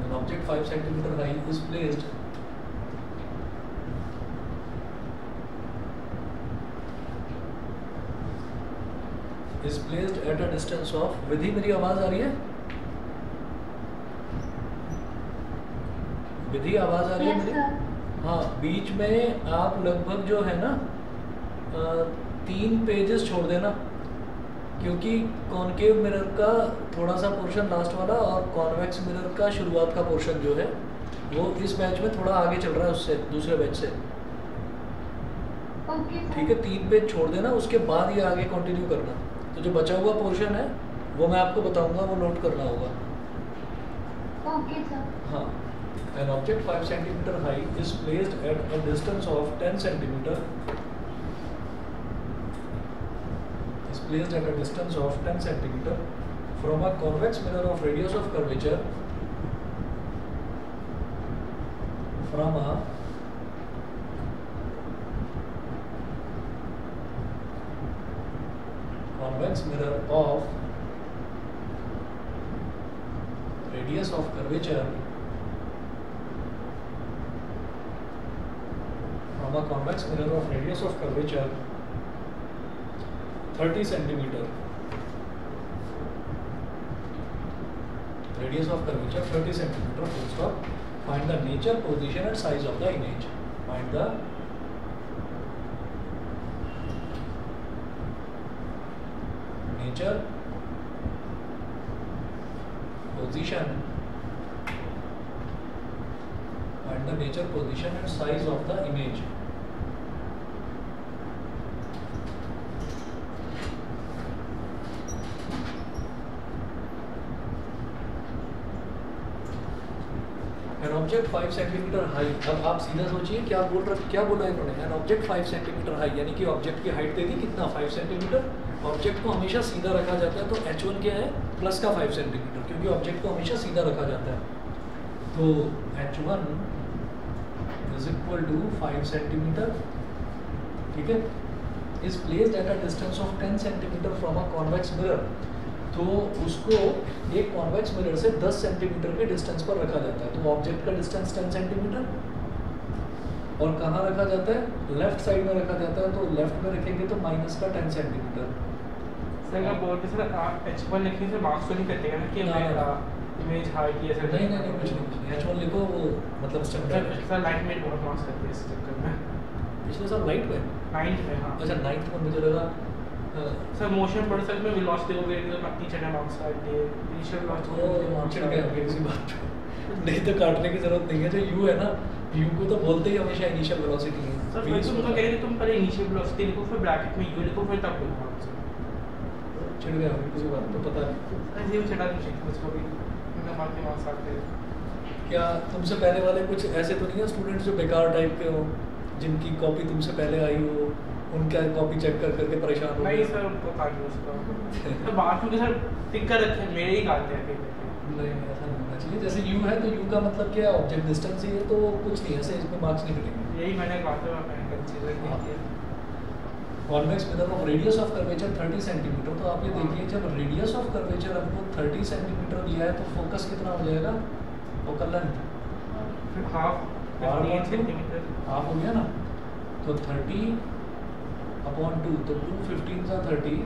An object 5 centimeter high is placed at a distance of, विधि मेरी आवाज आ रही है? विधि आवाज आ रही है मेरी? हाँ, बीच में आप लगभग जो है ना 3 पेजेस छोड़ देना, क्योंकि कॉनकेव मिरर का थोड़ा सा पोर्शन लास्ट वाला और कॉन्वेक्स मिरर का शुरुआत का पोर्शन जो है वो इस बैच में थोड़ा आगे चल रहा है उससे, दूसरे बैच से। ठीक है, 3 पेज छोड़ देना, उसके बाद ये आगे कंटिन्यू करना। तो जो बचा हुआ पोर्शन है वो मैं आपको बताऊंगा, वो नोट करना होगा। Okay sir. हाँ, an object 5 centimeter high is placed at a distance of 10 centimeter from a convex mirror of radius of curvature from a convex mirror of radius of curvature from a convex mirror of radius of curvature 30 centimeter, radius of curvature 30 centimeter, full stop. Find the nature, position and size of the image. Find the nature, position, find the nature, position and size of the image. An object 5 centimeter high, अब आप सीधा सोचिए क्या बोला इन्होंने। An object 5 centimeter high, यानी कि object की हाइट दे दी कितना, 5 सेंटीमीटर। ऑब्जेक्ट को हमेशा सीधा रखा जाता है, तो h1 क्या है, प्लस का 5 सेंटीमीटर, क्योंकि ऑब्जेक्ट को हमेशा सीधा रखा जाता है। तो h1 is equal to 5 centimetre, ठीक है, is placed at a distance of 10 centimetre from a convex mirror. तो उसको एक कॉन्वेक्स मिरर से 10 सेंटीमीटर के डिस्टेंस पर रखा जाता है। तो ऑब्जेक्ट का डिस्टेंस 10 सेंटीमीटर, और कहाँ रखा जाता है, लेफ्ट साइड में रखा जाता है। तो लेफ्ट में रखेंगे तो माइनस का 10 सेंटीमीटर। सर मैं बोलते सर h1 लिखने से मार्क्स को नहीं कटेगा ना कि इमेज हाइट ये सर? नहीं कुछ नहीं, h1 लिखो, वो मतलब स्टैंडर्ड। सर लाइट में बहुत मार्क्स करते हैं इस चक्कर में। पिछले साल लाइट में, 9th में। हाँ अच्छा 9th में मुझे लगा सर मोशन पर सर में वेलोसिटी हो गई तो टीचर ने मार्क्स काट दिए, इनिशियल वेलोसिटी मार्क्स चिढ़ गए होंगे किसी बात पे। नहीं तो काटने की जरूरत नहीं है, जो u है ना, u को तो बोलते ही हमेशा इनिशियल वेलोसिटी है। सर मैं तुम तो कह रहे थे तुम पहले इनिशियल वेलोसिटी लिखो, फिर ब्रैकेट में u लिखो, फिर तब लिखो मार्क्स। चिढ़ गए होंगे किसी बात पे, पता नहीं। ऐसे ही चढ़ा नहीं चाहिए मुझको भी, मैं मार्क के मार्क्स आते हैं। क्या तुमसे पहले वाले कुछ ऐसे तो नहीं है स्टूडेंट्स जो बेकार टाइप के हो, जिनकी कॉपी तुमसे पहले आई हो, उनका कॉपी चेक कर करके परेशान हो? नहीं सर उनको काट लो उसका। तो बाकी के सर टिक कर रखे हैं, मेरे ही काटते हैं। नहीं ऐसा नहीं होना चाहिए। जैसे u है तो u का मतलब क्या है, ऑब्जेक्ट डिस्टेंस ही है, तो कुछ नहीं ऐसे इसमें मार्क्स नहीं कटेंगे। यही मैंने कहा था, मैंने कंसीडर नहीं किया। Convex mirror of radius of curvature 30 centimetre. तो आप ये देखिए, जब रेडियस ऑफ कर्वेचर हमको 30 सेंटीमीटर दिया है तो फोकस कितना हो जाएगा, focal length half 15 centimetre, half हो गया ना। तो 30/2, तो 2 15 का 30,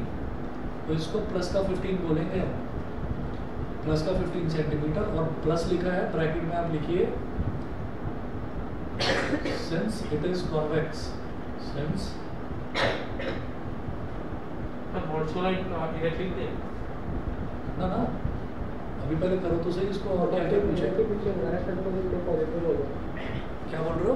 तो इसको प्लस का 15 बोलेंगे हम, प्लस का 15 सेंटीमीटर। और प्लस लिखा है ब्रैकेट में, आप लिखिए since it is convex, since ना अभी पहले करो तो सही इसको। और क्या पूछे, क्या बोल रहे हो?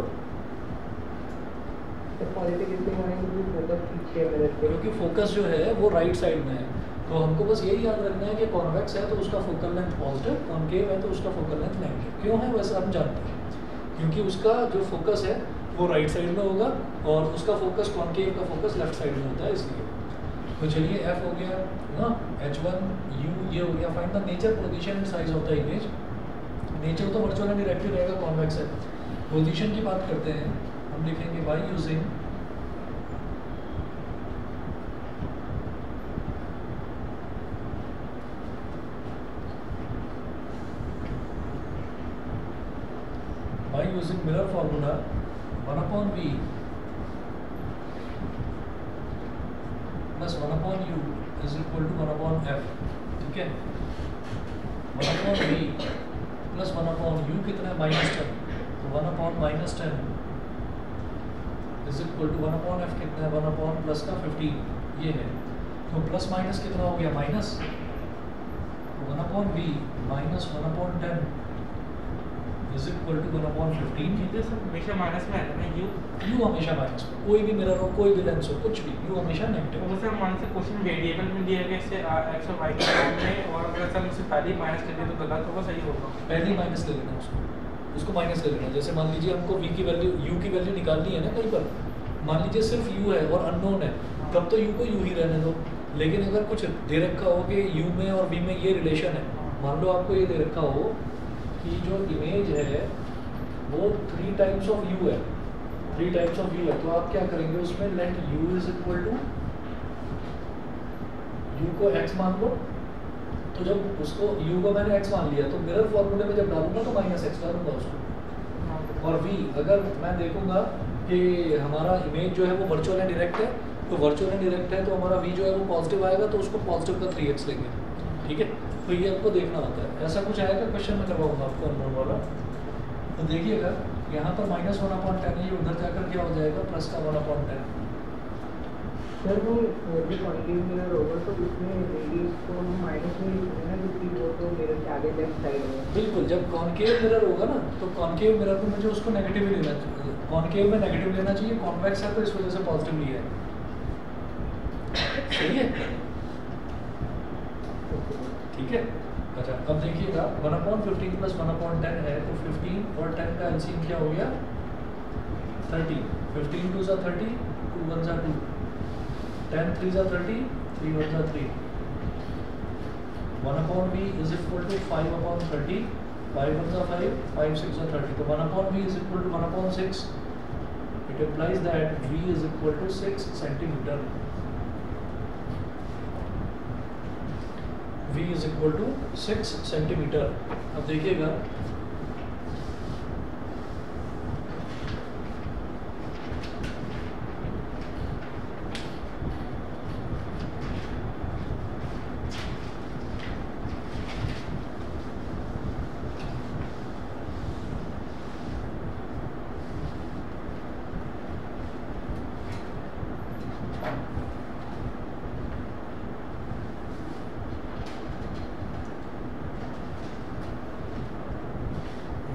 क्योंकि फोकस जो है वो राइट साइड में है, तो हमको बस यही याद रखना है कि कॉन्वेक्स है तो उसका फोकल लेंथ पॉजिटिव, कॉनकेव है तो उसका फोकल लेंथ नेगेटिव। क्यों है वैसे हम जानते हैं, क्योंकि उसका जो फोकस है वो राइट साइड में होगा और उसका फोकस, कॉनकेव का फोकस लेफ्ट साइड में होता है, इसलिए। तो चलिए f हो गया ना, h1 u ये हो गया। Find the nature, position and size of the image. Nature तो वर्चुअल एंड डायरेक्टली रहेगा, कॉन्वेक्स है। पोजीशन की बात करते हैं, हम लिखेंगे by using by using mirror formula 1 upon v plus 1 upon u is equal to 1 upon f, ठीक है। 1 upon v plus 1 upon u कितना है -10, तो 1 upon -10 is equal to 1 upon f कितना है 1 upon प्लस का 15, ये है। तो प्लस माइनस कितना हो गया minus, 1 upon v minus 1 upon 10 is equal to 1 upon 15। ठीक है सर, हमेशा माइनस में आता है यू। यू हमेशा माइनस में, कोई भी मिरर हो, कोई भी लेंस हो, कुछ भी, यू हमेशा नेगेटिव। तो सर मान से क्वेश्चन वेरिएबल में दिया गया इससे एक्स और वाई के फॉर्म में, और अगर सर उससे पहले माइनस कर दिया तो गलत होगा, सही होगा? पहले ही माइनस ले लेना उसको माइनस ले लेना। जैसे मान लीजिए हमको v की वैल्यू, u की वैल्यू निकालनी है ना कहीं पर, मान लीजिए सिर्फ u है और अननोन है, तब तो u को u ही रहने दो। लेकिन अगर कुछ दे रखा हो कि u में और v में ये रिलेशन है, मान लो आपको ये दे रखा हो कि जो इमेज है वो 3 टाइम्स ऑफ u है, 3 टाइम्स ऑफ u है, तो आप क्या करेंगे उसमें let u is equal to, u को x मान लो। तो जब उसको u को मैंने x मान लिया तो मिरर फॉर्मूले में जब डालूंगा तो -x डालूंगा उसको। और v अगर मैं देखूंगा कि हमारा इमेज जो है वो वर्चुअल एंड डायरेक्ट है, तो वर्चुअल एंड डायरेक्ट है तो हमारा v जो है वो पॉजिटिव आएगा, तो उसको पॉजिटिव का 3x लेंगे, ठीक है। तो ये आपको देखना होता है। ऐसा कुछ आएगा क्वेश्चन में करवाऊंगा आपको अननोन वाला, तो देखिएगा यहाँ पर -1 upon 10 है, ये उधर जाकर क्या हो जाएगा प्लस का 1 upon 10। सर वो जो कॉन्केव मिरर होगा तो उसमें रेडियस को हम माइनस में लिख देना, क्योंकि वो तो मिरर के आगे लेफ्ट साइड है। बिल्कुल, जब कॉन्केव मिरर होगा ना तो कॉन्केव मिरर में मुझे उसको नेगेटिव ही लेना चाहिए, कॉन्केव में नेगेटिव लेना चाहिए, कॉन्वेक्स है तो इस वजह से पॉजिटिव लिया है, सही है, ठीक है। अच्छा अब देखिएगा 1 upon 15 प्लस 1 upon 10 है, तो 15 और 10 का एलसीएम क्या हो गया 30, 15 2 सा 30, 2 1 सा 2, 10 3 सा 30, 3 1 सा 3। 1 upon v is equal to 5 upon 30, 5 1 सा 5, 5 6 सा 30, तो 1 upon v is equal to 1 upon 6। It implies that v is equal to 6 centimeter। v is equal to 6 centimetre. अब देखिएगा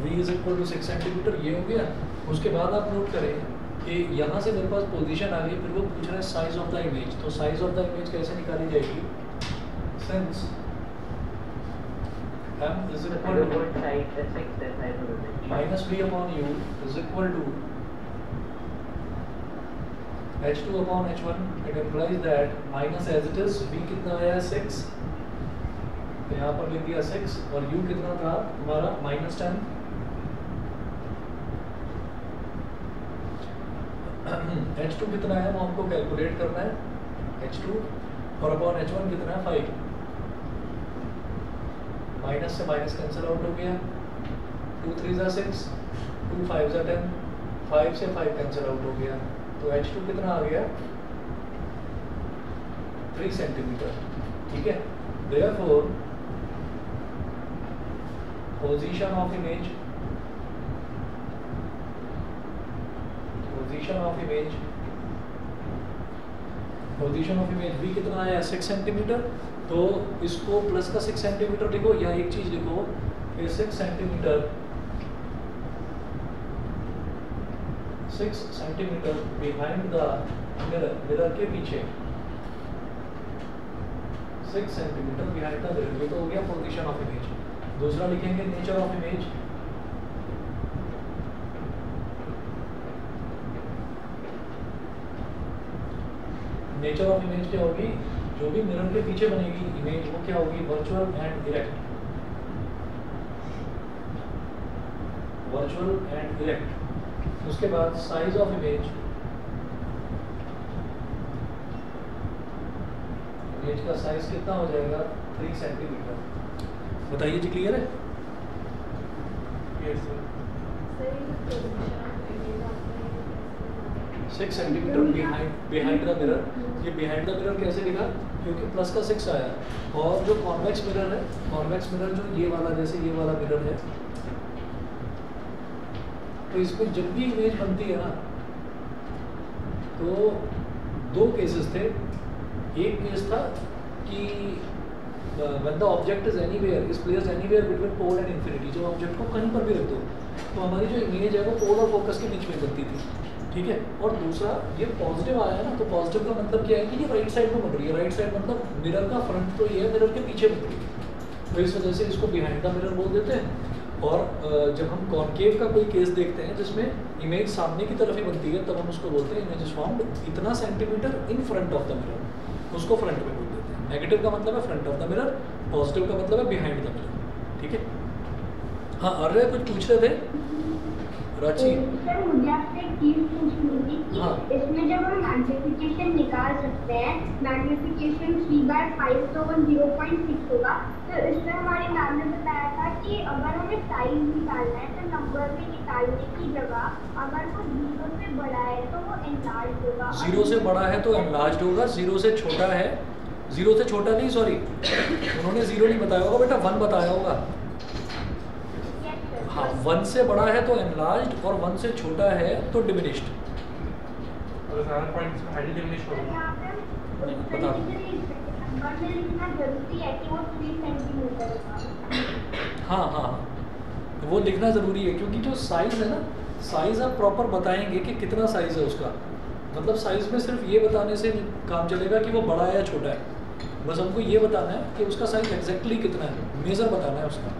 v is equal to 6 centimetre, ये हो गया। उसके बाद आप नोट करें कि यहाँ से मेरे पास पोजीशन आ गई, फिर वो पूछ रहा है साइज ऑफ द इमेज, तो साइज ऑफ द इमेज कैसे निकाली जाएगी, since m is equal to -v upon u is equal to h2 upon h1। It implies that minus as it is v कितना आया है 6, तो यहाँ पर लिख दिया 6, और u कितना था हमारा -10, h2 कितना है वो हमको कैलकुलेट करना है, h2 और अपॉन h1 कितना है 5, माइनस से माइनस कैंसिल आउट हो गया, 2 3 ज़ा 6, 2 5 ज़ा 10, 5 से 5 कैंसिल आउट हो गया, तो h2 कितना आ गया 3 सेंटीमीटर, ठीक है। Therefore position of image, position of image v कितना आया 6 सेंटीमीटर, तो इसको प्लस का 6 सेंटीमीटर लिखो, या एक चीज लिखो कि 6 centimetre, 6 centimetre behind the mirror, mirror के पीछे 6 सेंटीमीटर बिहाइंड द मिरर, ये तो हो गया पोजीशन ऑफ इमेज। दूसरा लिखेंगे nature of image, nature of image क्या होगी, जो भी मिरर के पीछे बनेगी इमेज वो क्या होगी virtual and direct, virtual and direct. उसके बाद साइज ऑफ इमेज, इमेज का साइज कितना हो जाएगा 3 सेंटीमीटर। बताइए जी, क्लियर है? Yes sir. Sir 6 centimetre behind the mirror. ये बिहाइंड द मिरर कैसे लिखा? क्योंकि प्लस का 6 आया। और जो कॉन्वेक्स मिरर है, कॉन्वेक्स मिरर जो ये वाला, जैसे ये वाला मिरर है, तो इसमें जब भी इमेज बनती है ना, तो दो केसेस थे। एक केस था कि when the object is anywhere is placed anywhere between pole and infinity, जो ऑब्जेक्ट को कहीं पर भी रख दो तो हमारी जो इमेज है वो पोल और फोकस के बीच में बनती थी, ठीक है। और दूसरा ये पॉजिटिव आया है ना, तो पॉजिटिव का मतलब क्या है कि ये राइट साइड में बन रही है। राइट साइड मतलब मिरर का फ्रंट तो ये है, मिरर के पीछे बन रही है, तो इस वजह से इसको बिहाइंड द मिरर बोल देते हैं। और जब हम कॉनकेव का कोई केस देखते हैं जिसमें इमेज सामने की तरफ ही बनती है, तब हम उसको बोलते हैं इमेज इज फाउंड इतना centimetre in front of the mirror, उसको फ्रंट में बोल देते हैं। नेगेटिव का मतलब है front of the mirror, positive का मतलब है बिहाइंड द मिरर, ठीक है। हाँ, अरे कुछ पूछ रहे थे राची? सर मुझे आपसे एक चीज पूछनी थी कि हाँ। इसमें जब हम मैग्निफिकेशन निकाल सकते हैं, मैग्निफिकेशन 3/5 तो 0.6 होगा, तो इसमें हमारे मैम ने बताया था कि अगर हमें साइज निकालना है तो नंबर में निकालने की जगह अगर वो 0 से बड़ा है तो वो एनलार्ज होगा। 0 से बड़ा है तो एनलार्ज होगा, 0 से छोटा है, 0 से छोटा नहीं, सॉरी उन्होंने 0 नहीं बताया होगा बेटा, 1 बताया होगा। हाँ, 1 से बड़ा है तो एनलार्ज्ड और 1 से छोटा है तो डिमिनिश्ड। अगर सारा पॉइंट्स हाईली डिमिनिश तो होगा। यहाँ पे हम नहीं, उस बता तरीके से लिख सकते हैं, नंबर में लिखना जरूरी है कि वो 3 सेंटीमीटर का। हाँ हाँ हाँ, वो लिखना ज़रूरी है क्योंकि जो साइज़ है ना, साइज़ आप प्रॉपर बताएंगे कि कितना साइज़ है उसका। मतलब साइज़ में सिर्फ ये बताने से काम चलेगा कि वो बड़ा है या छोटा है, बस हमको ये बताना है कि उसका साइज़ एग्जैक्टली कितना है, मेज़र बताना है उसका,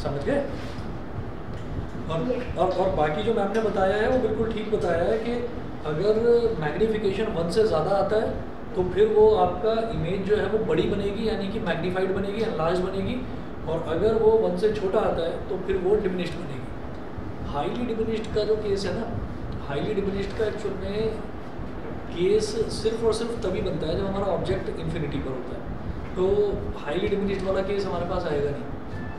समझ गए? और बाकी जो मैम ने बताया है वो बिल्कुल ठीक बताया है कि अगर मैग्नीफिकेशन 1 से ज़्यादा आता है तो फिर वो आपका इमेज जो है वो बड़ी बनेगी, यानी कि मैग्नीफाइड बनेगी, एनलार्ज बनेगी। और अगर वो 1 से छोटा आता है तो फिर वो डिमिनिश्ड बनेगी। हाईली डिमिनिश्ड का जो केस है ना, हाईली डिमिनिश्ड का एक्चुअल में केस सिर्फ और सिर्फ तभी बनता है जब हमारा ऑब्जेक्ट इन्फिनिटी पर होता है। तो हाईली डिमिनिश्ड वाला केस हमारे पास आएगा नहीं,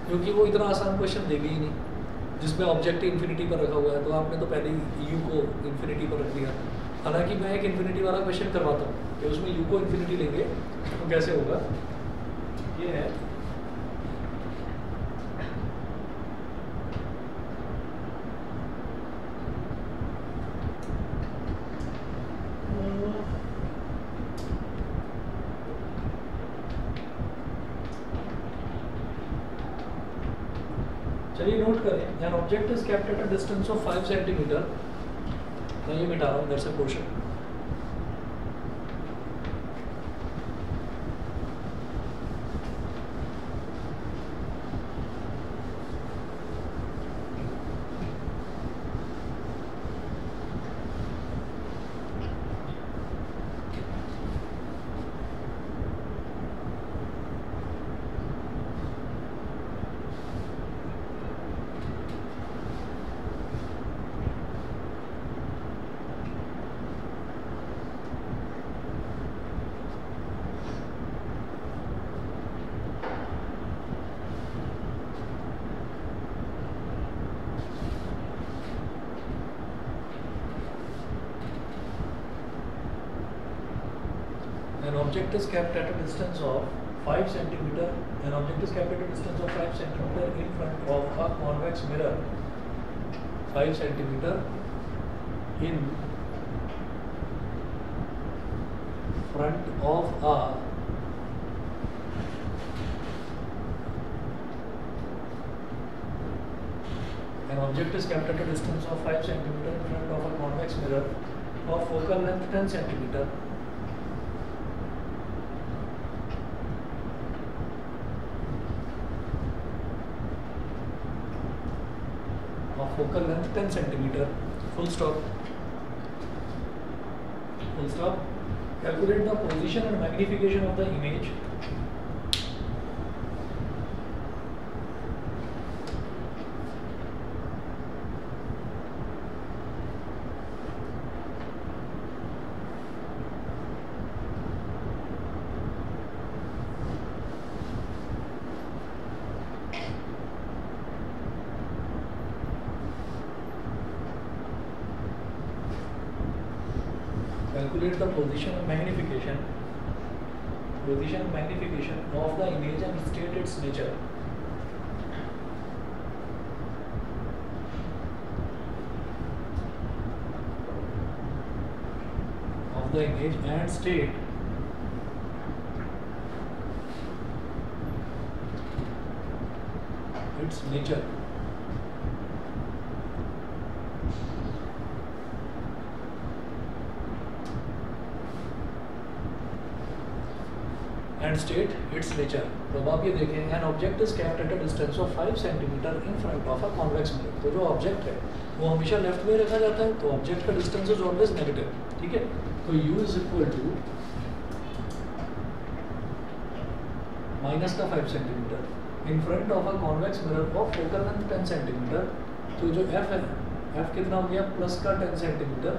क्योंकि वो इतना आसान क्वेश्चन देगी ही नहीं जिसमें ऑब्जेक्ट इन्फिनिटी पर रखा हुआ है। तो आपने तो पहले ही यू को इन्फिनिटी पर रख दिया। हालांकि मैं एक इन्फिनिटी वाला क्वेश्चन करवाता हूँ कि उसमें यू को इन्फिनिटी लेंगे तो कैसे होगा। ये है चलिए नोट करें, an object is kept at a distance of 5 centimetre. मैं ये मिटा रहा हूँ इधर से portion. An object is kept at a distance of 5 centimeter. An object is kept at a distance of 5 centimeter in front of a convex mirror. 5 centimeter in front of a An object is kept at a distance of 5 centimeter in front of a convex mirror of focal length 10 centimeter. Focal length 10 centimeter. Full stop. Full stop. Calculate the position and magnification of the image. Calculate the position and magnification of the image and state its nature. Of the image and state its nature। and state its nature। तो अब आप ये देखें, an object is kept at a distance of 5 cm in front of a convex mirror। तो जो object है वो हमेशा लेफ्ट में रखा जाता है, तो ऑब्जेक्ट का डिस्टेंस इज ऑलवेज नेगेटिव, ठीक है। तो u is equal to minus का 5 centimetre in front of a convex mirror of focal length 10 centimetre. तो जो f है, f कितना हो गया प्लस का 10 सेंटीमीटर,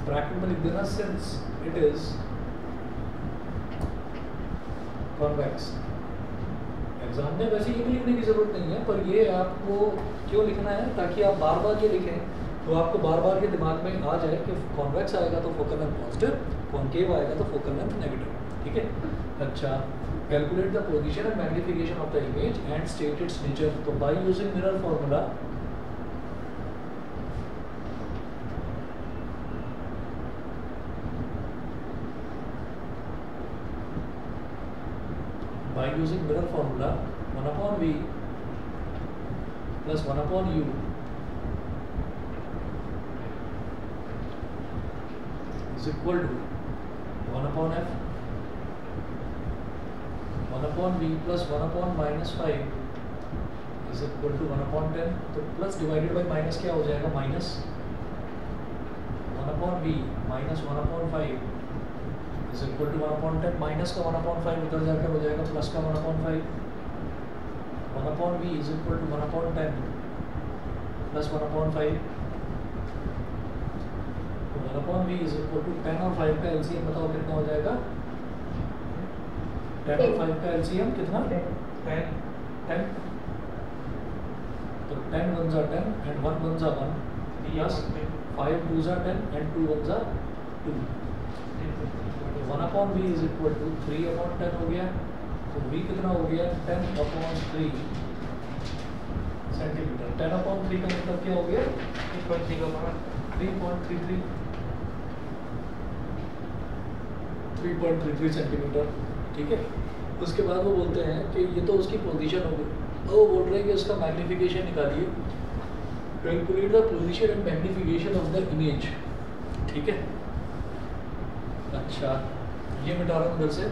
ब्रैकेट में लिख देना since it is convex. Exam में वैसे ये भी लिखने की जरूरत नहीं है, पर ये आपको क्यों लिखना है, ताकि आप बार बार ये लिखें तो आपको बार बार ये दिमाग में आ जाए कि कॉन्वेक्स आएगा तो फोकल लेंथ पॉजिटिव, कॉन्केव आएगा तो फोकल लेंथ नेगेटिव, ठीक है। अच्छा, calculate the position and magnification of the image and state its nature. तो by using mirror formula by using mirror formula 1 upon v plus 1 upon u is equal to 1 upon f 1 upon v plus 1 upon minus 5 is equal to 1 upon 10। तो plus divided by minus क्या हो जाएगा, minus 1 upon v minus 1 upon 5 is equal to 1 upon 10। Minus का 1 upon 5 उधर जाकर हो जाएगा plus का 1 upon 5। 1 upon v is equal to 1 upon 10 plus 1 upon 5। तो 1 upon v is equal to 10 और 5 का एलसीएम बताओ कितना हो जाएगा। 10 और 5 का एलसीएम कितना, 10। तो 10 1s are 10 and 1 1s are 1 plus 5 2s are 10 and 2 1s are 2। 1 upon v is equal to 3 upon 10 हो गया। तो v कितना हो गया, 10 upon 3 सेंटीमीटर। 10 upon 3 का मतलब क्या हो गया, 3.33 सेंटीमीटर, ठीक है। उसके बाद वो बोलते हैं कि ये तो उसकी पोजीशन हो गई, और वो बोल रहे हैं कि उसका मैग्नीफिकेशन निकालिए। Calculate the position and magnification of the image, ठीक है। अच्छा, ये मिटा रहा हूँ उधर से।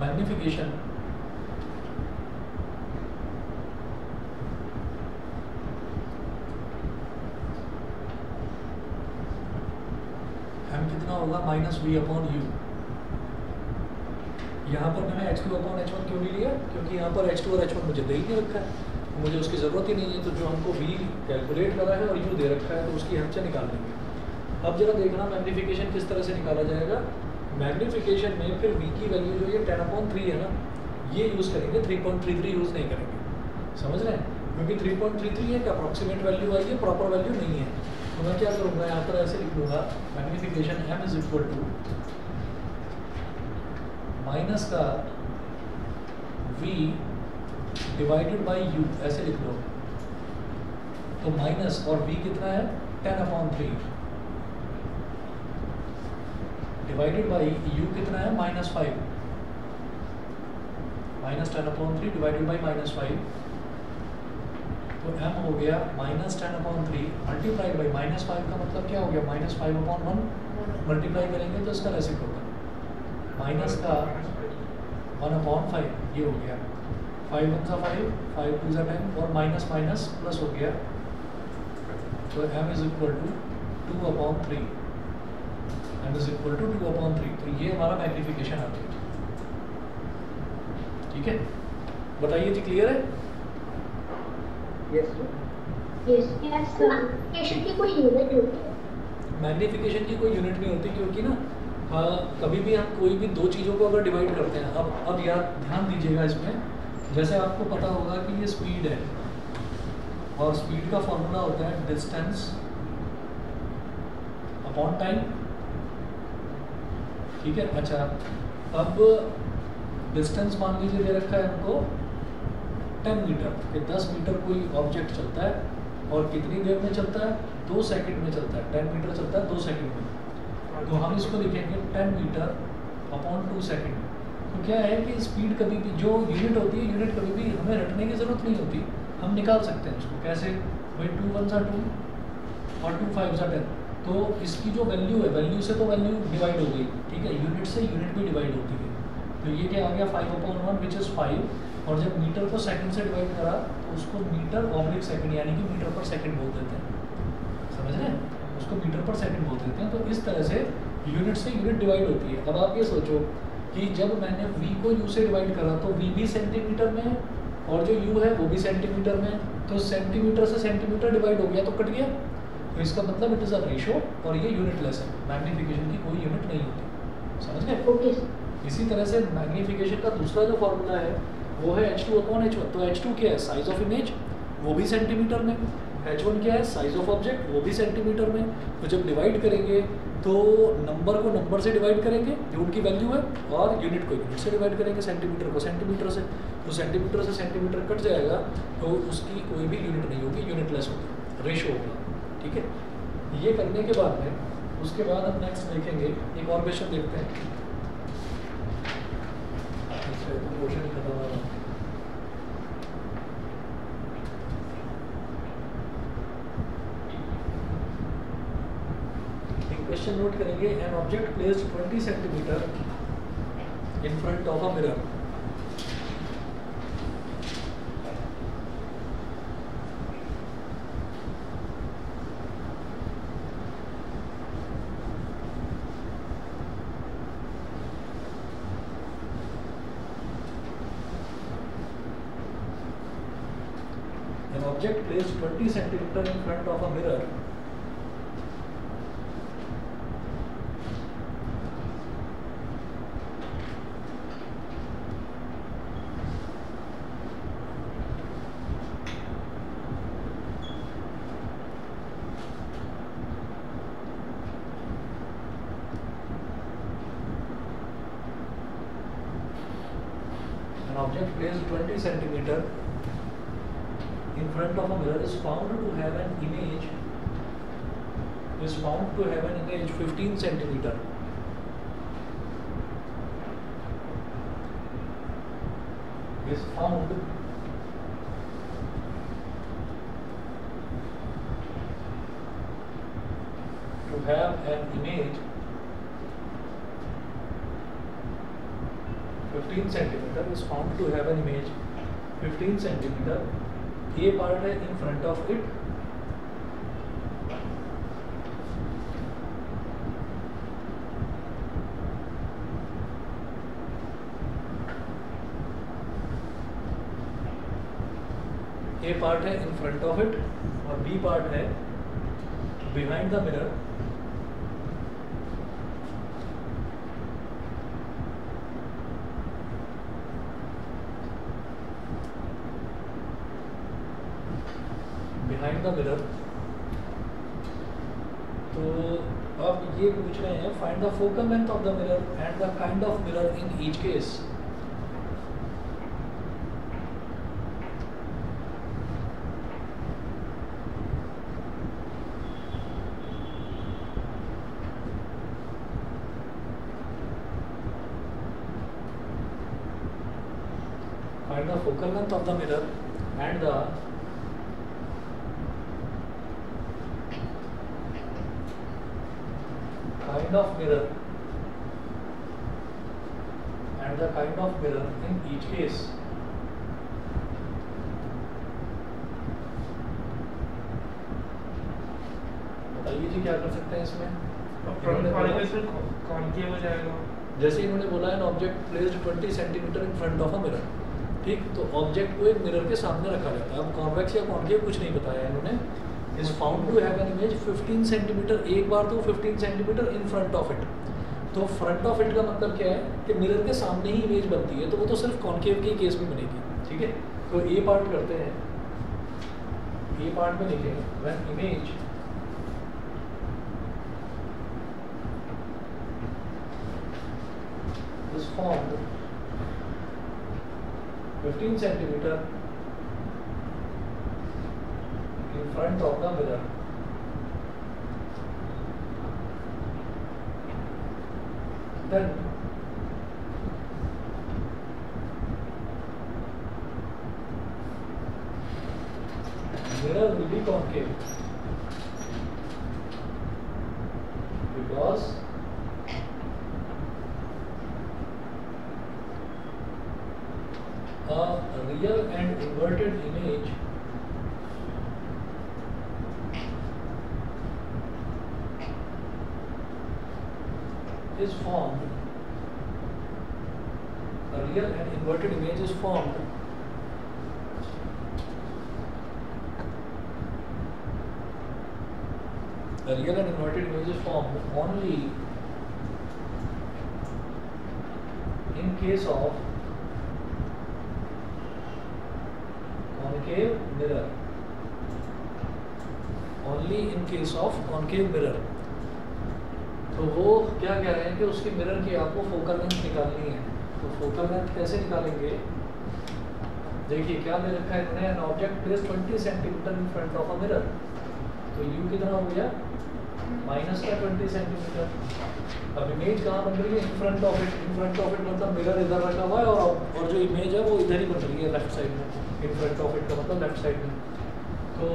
मैग्नीफिकेशन कितना होगा, माइनस वी अपॉन यू। यहाँ पर मैंने h2 अपॉन h1 क्यों नहीं लिया, क्योंकि यहाँ पर h2 और h1 मुझे दे ही नहीं रखा है, मुझे उसकी ज़रूरत ही नहीं है। तो जो हमको v कैलकुलेट करा है और u दे रखा है, तो उसकी हेल्प से निकाल लेंगे। अब जरा देखना मैग्नीफिकेशन किस तरह से निकाला जाएगा। मैग्नीफिकेशन में फिर v की वैल्यू जो ये 10/3 है ना, ये यूज़ करेंगे, 3.33 यूज़ नहीं करेंगे, समझ रहे हैं। क्योंकि 3.33 एक अप्रॉक्सीमेट वैल्यू आई है, प्रॉपर वैल्यू नहीं है। तो मैं क्या करूँगा, यहाँ पर ऐसे लिख दूँगा magnification m is equal to minus का v डिवाइडेड बाई u, ऐसे लिख लो। तो माइनस और v कितना है, 10/3 डिवाइडेड बाई u कितना है, -5 -10/3 डिवाइडेड बाई -5। तो m हो गया -10/3 मल्टीप्लाइड बाई -5 का मतलब क्या हो गया, -5/1 मल्टीप्लाई करेंगे तो इसका रेसिप्रोकल माइनस का 1/5, ये हो गया 5 1s are 5 5 2s are 10 और माइनस माइनस प्लस हो गया। तो m is equal to 2/3, m is equal to 2/3। तो ये हमारा मैग्नीफिकेशन आ गया, ठीक है। बताइए जी, क्लियर है? Yes sir. यस मैग्निफिकेशन की कोई यूनिट होती है? मैग्नीफिकेशन की कोई यूनिट नहीं होती, क्योंकि ना कभी भी हम कोई भी दो चीज़ों को अगर डिवाइड करते हैं, अब यार ध्यान दीजिएगा इसमें, जैसे आपको पता होगा कि ये स्पीड है और स्पीड का फॉर्मूला होता है डिस्टेंस अपॉन टाइम, ठीक है। अच्छा, अब डिस्टेंस मान लीजिए दे रखा है हमको 10 मीटर, कि 10 मीटर कोई ऑब्जेक्ट चलता है और कितनी देर में चलता है, 2 सेकंड में चलता है। 10 मीटर चलता है 2 सेकंड में, तो हम इसको लिखेंगे 10 मीटर अपॉन 2 सेकंड। तो क्या है कि स्पीड कभी भी जो यूनिट होती है, यूनिट कभी भी हमें रटने की ज़रूरत नहीं होती, हम निकाल सकते हैं उसको। कैसे भाई 2 1 सा 2 और 2 5 सा 10, तो इसकी जो वैल्यू है, वैल्यू से तो वैल्यू डिवाइड हो गई, ठीक है, यूनिट से यूनिट भी डिवाइड होती है। तो ये क्या आ गया 5/1 विच इज़ 5, और जब मीटर को सेकंड से डिवाइड करा तो उसको मीटर ऑब्लिक सेकंड यानी कि मीटर पर सेकंड बोल देते हैं, समझ रहे हैं, उसको मीटर पर सेकंड बोल देते हैं। तो इस तरह से यूनिट से यूनिट डिवाइड होती है। अब आप ये सोचो कि जब मैंने v को u से डिवाइड करा तो v भी सेंटीमीटर में है और जो u है वो भी सेंटीमीटर में है, तो सेंटीमीटर से सेंटीमीटर डिवाइड हो गया तो कट गया, तो इसका मतलब इट इज़ अ रेशो और ये यूनिटलेस है, मैग्नीफिकेशन की कोई यूनिट नहीं होती, समझ गए। ओके। इसी तरह से मैग्नीफिकेशन का दूसरा जो फॉर्मूला है वो है h2/h1। तो h2 क्या है, साइज ऑफ इमेज, वो भी सेंटीमीटर में। h1 क्या है, साइज ऑफ ऑब्जेक्ट, वो भी सेंटीमीटर में। तो जब डिवाइड करेंगे तो नंबर को नंबर से डिवाइड करेंगे जो उनकी वैल्यू है, और यूनिट को यूनिट से डिवाइड करेंगे, सेंटीमीटर को सेंटीमीटर से। तो सेंटीमीटर से सेंटीमीटर कट जाएगा तो उसकी कोई भी यूनिट नहीं होगी, यूनिटलेस होगी, रेशो होगा, ठीक है। ये करने के बाद में उसके बाद हम नेक्स्ट देखेंगे, एक और क्वेश्चन देखते हैं। क्वेश्चन ही खत्म हुआ। क्वेश्चन नोट करेंगे, an object placed 20 centimetre in front of a mirror. An object placed 20 centimeter in front of a mirror object placed 20 centimeter in front of a mirror is found to have an image 15 centimeter. Is found to have an image 15 centimeter is found to have an image 15 centimeter. A part है in front of it, A part है in front of it और B part है behind the mirror. Behind the mirror. तो अब ये पूछ रहे हैं find the focal length of the mirror and the kind of mirror in each case. Find the focal length of the mirror and the kind of mirror in each case. बताइए जी क्या कर सकते हैं इसमें। कौन किया हो जाएगा? जैसे इन्होंने बोला है object placed 20 centimetre in front of a mirror, ठीक, तो ऑब्जेक्ट को एक मिरर के सामने रखा जाता है। अब कॉन्वेक्स या कॉन्केव कुछ नहीं बताया इन्होंने। Is found to have an image 15 centimetre, एक बार तो 15 centimetre in front of it. तो फ्रंट ऑफ इट का मतलब क्या है कि मिरर के सामने ही इमेज बनती है, तो वो तो सिर्फ कॉन्केव के केस में बनेगी। ठीक है, तो ए पार्ट करते हैं, ए पार्ट में लिखेंगे when image is formed 15 centimeter in front of the mirror. Then mirror will be concave because a real and inverted image is formed. A real and inverted image is formed only in case of concave mirror. Only in case of concave mirror. तो वो क्या कह रहे हैं कि उसकी mirror की आपको फोकल लेंथ निकालनी है। तो फोकल लेंथ कैसे निकालेंगे? देखिए क्या दे रखा है इन्होंने, an object place 20 centimetre in front of a mirror. तो यू कितना हो गया? माइनस का 20 सेंटीमीटर। अब इमेज कहाँ बन रही है? इन front of it. In front of it मतलब मिरर इधर रखा हुआ है और जो इमेज है वो इधर ही बन रही है, लेफ्ट साइड में। इन फ्रंट ऑफ इट का मतलब लेफ्ट साइड में। तो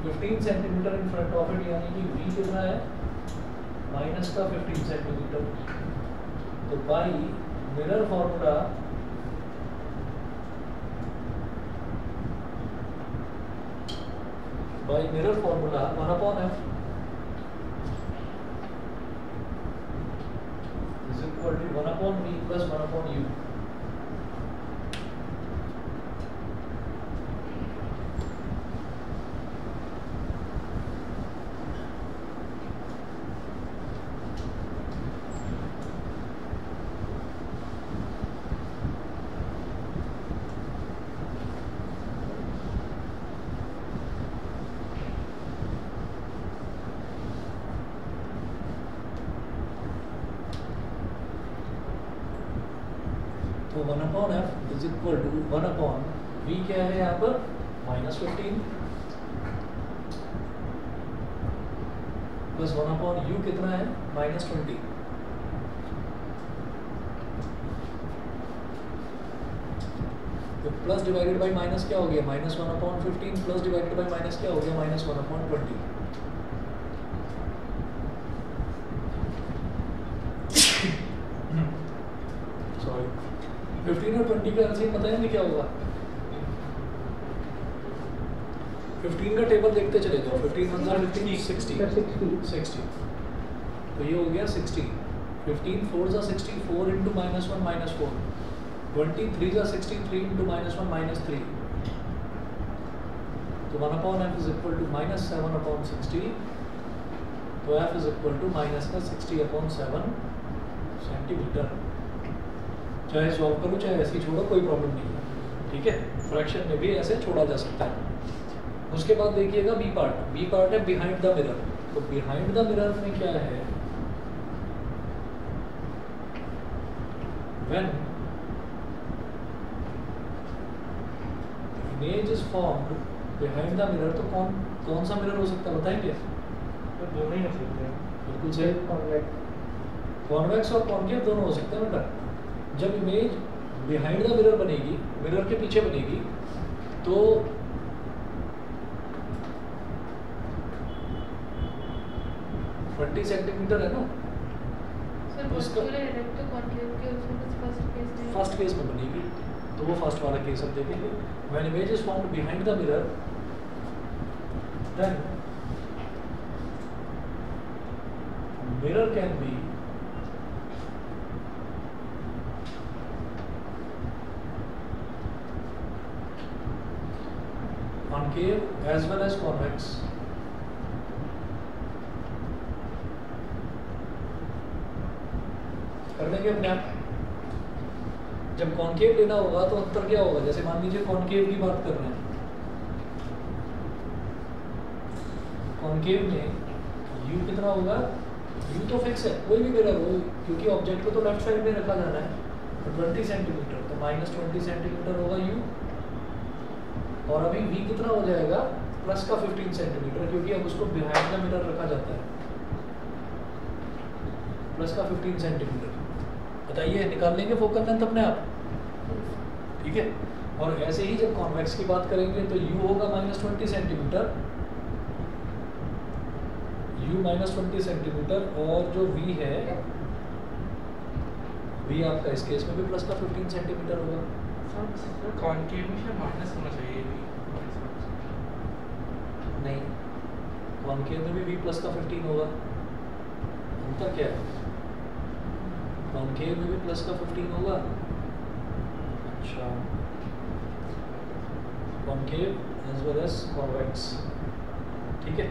15 centimetre in front of it यानी कि v कितना है? माइनस का 15 सेंटीमीटर। तो by mirror formula by mirror formula 1 upon f is equal to 1 upon v plus 1 upon u. तो 1 upon f is equal to 1 upon v क्या है यहाँ पर? -15 प्लस 1 upon u कितना है? -20। तो प्लस डिवाइडेड बाई माइनस क्या हो गया? -1 upon 15 plus divided by minus क्या हो गया? -1 upon 20। सॉरी 15 और 20 का एलसीएम बताएंगे क्या होगा? 15 का टेबल देखते चले जाओ। 15 1 15 60। तो ये हो गया 60। 15 4 जा 60, 4 into -1 -4। 20 3 जा 60, 3 into -1 -3। तो 1 upon f is equal to -7 upon 60। तो f is equal to -60 upon 7 centimetre. चाहे सॉल्व करो चाहे ऐसे ही छोड़ो, कोई प्रॉब्लम नहीं है। ठीक है, फ्रैक्शन में भी ऐसे छोड़ा जा सकता है। उसके बाद देखिएगा बी पार्ट। बी पार्ट है बिहाइंड द मिरर। तो बिहाइंड द मिरर में क्या है? When image is formed behind the mirror, तो कौन सा मिरर हो सकता है बताएंगे? तो दोनों ही हो सकते हैं। बिल्कुल सही, कॉन्वेक्स और कॉन्केव दोनों हो सकते हैं बेटा। जब इमेज बिहाइंड द मिरर बनेगी, मिरर के पीछे बनेगी, तो ट्वेंटी सेंटीमीटर है ना, उसका फर्स्ट केस में बनेगी। तो वो फर्स्ट वाला केस हम देखेंगे। When image is found behind the mirror, then mirror can be concave as well as convex. कर देंगे अपने आप। जब कॉनकेव लेना होगा तो अंतर क्या होगा, जैसे मान लीजिए कॉनकेव की बात कर रहे हैं, कॉनकेव में u कितना होगा, u तो फिक्स है, कोई भी मिरर हो, क्योंकि ऑब्जेक्ट को तो लेफ्ट साइड में रखा जाना है, तो 20 सेंटीमीटर, तो -20 सेंटीमीटर होगा u, और अभी v कितना हो जाएगा, प्लस का 15 सेंटीमीटर, क्योंकि अब उसको बिहाइंड द मिरर रखा जाता है, प्लस का 15 सेंटीमीटर। बताइए, निकाल लेंगे फोकल लेंथ अपने आप, ठीक है। और ऐसे ही जब कॉन्वेक्स की बात करेंगे तो u होगा -20 सेंटीमीटर, u -20 सेंटीमीटर, और जो v है, v आपका इस केस में भी प्लस का 15 सेंटीमीटर होगा। कॉनकेव में माइनस होना चाहिए नहीं, कॉनकेव में भी v प्लस का 15 होगा। अंतर क्या है, कॉनकेव में भी प्लस का 15 होगा। अच्छा, concave as well as convex, ठीक है।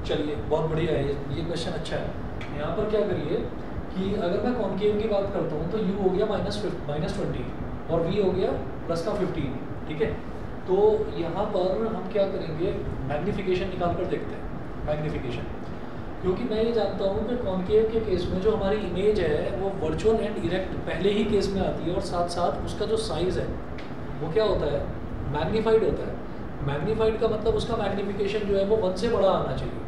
चलिए, बहुत बढ़िया है ये क्वेश्चन, अच्छा है। यहाँ पर क्या करिए कि अगर मैं कॉनकेव की बात करता हूँ तो u हो गया -20 और v हो गया प्लस का 15, ठीक है। तो यहाँ पर हम क्या करेंगे, मैग्नीफिकेशन निकाल कर देखते हैं, मैग्नीफिकेशन, क्योंकि मैं ये जानता हूँ कि कॉनकेव के केस में जो हमारी इमेज है वो वर्चुअल एंड इरेक्ट पहले ही केस में आती है, और साथ साथ उसका जो साइज़ है वो क्या होता है, मैग्नीफाइड होता है। मैग्नीफाइड का मतलब उसका मैग्नीफिकेशन जो है वो 1 से बड़ा आना चाहिए,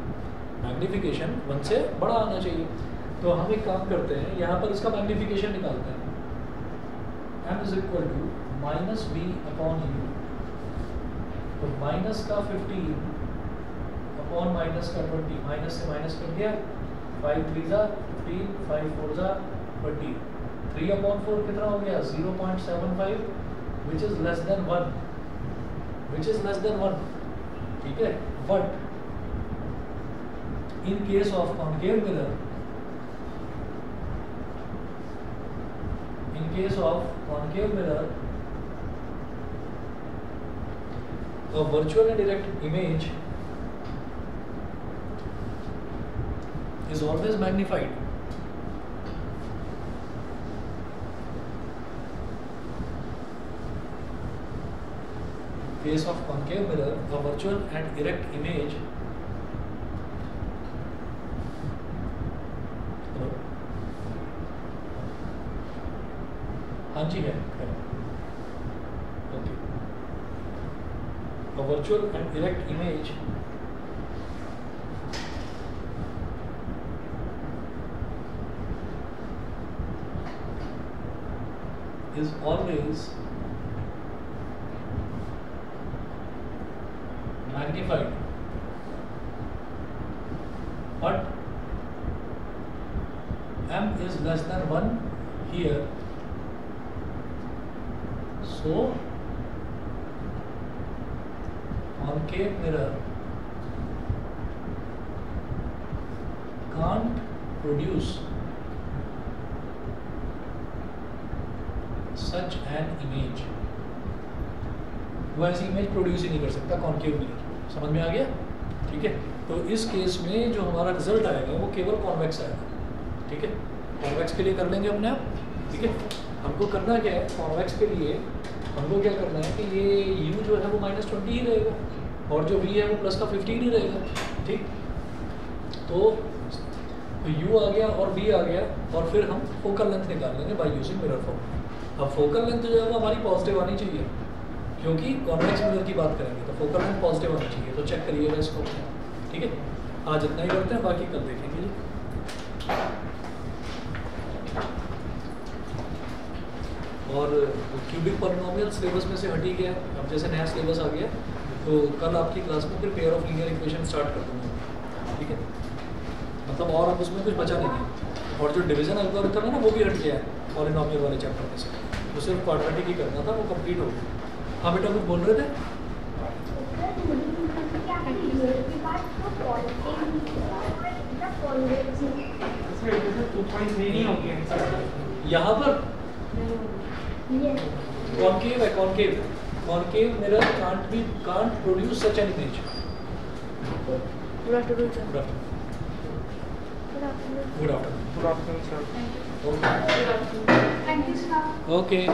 मैग्नीफिकेशन 1 से बड़ा आना चाहिए। तो हम एक काम करते हैं, यहाँ पर इसका मैग्नीफिकेशन निकालते हैं, m = -v अपॉन u, तो माइनस का 15 अपॉन माइनस का 20, माइनस से माइनस कर दिया, 5 3 ज़ा 15, 5 4 ज़ा 20, 3 अपॉन 4 कितना हो गया, 0.75, which is less than 1, which is less than 1, ठीक है। But in case of concave mirror, in case of concave mirror, a virtual and direct image is always magnified. In case of concave mirror, a virtual and direct image हाँ जी है, okay. A virtual and direct image is always magnified, but m is less than 1 here. So, concave mirror can't produce such an image. वो ऐसी image produce ही नहीं कर सकता concave mirror, समझ में आ गया, ठीक है। तो इस केस में जो हमारा रिजल्ट आएगा वो केवल कॉन्वेक्स आएगा, ठीक है। कॉन्वेक्स के लिए कर लेंगे अपने आप, ठीक है। हमको करना क्या है, कॉन्वेक्स के लिए हमको क्या करना है कि ये u जो है वो -20 ही रहेगा, और जो v है वो प्लस का 15 ही रहेगा, ठीक। तो u आ गया और v आ गया, और फिर हम फोकल लेंथ निकाल लेंगे बाय यूजिंग मिरर फॉर्मूला। अब फोकल लेंथ जो है वो हमारी पॉजिटिव आनी चाहिए, क्योंकि कॉन्वेक्स मिरर की बात करेंगे तो फोकल लेंथ पॉजिटिव आनी चाहिए। तो चेक करिएगा इसको, ठीक है। आज इतना ही करते हैं, बाकी कल देखेंगे जी। और क्यूबिक पॉलिनोमियल सिलेबस में से हट ही गया, अब जैसे नया सिलेबस आ गया तो कल आपकी क्लास में फिर pair of linear equation start कर दूँगा, ठीक है। मतलब और अब उसमें कुछ बचा नहीं है, और जो डिवीजन एल्गोरिथम है ना वो भी हट गया है पॉलिनोमियल वाले चैप्टर में से, तो सिर्फ क्वाड्रेटिक ही करना था, वो कंप्लीट हो गया। हाँ बेटा, कुछ बोल रहे थे? यहाँ पर कॉनकेव है, concave concave mirror can't produce such an image. Good afternoon, sir. Good afternoon. Good afternoon. Good afternoon. Good afternoon, sir. Thank you. Okay. Good afternoon. Thank you, sir. Okay.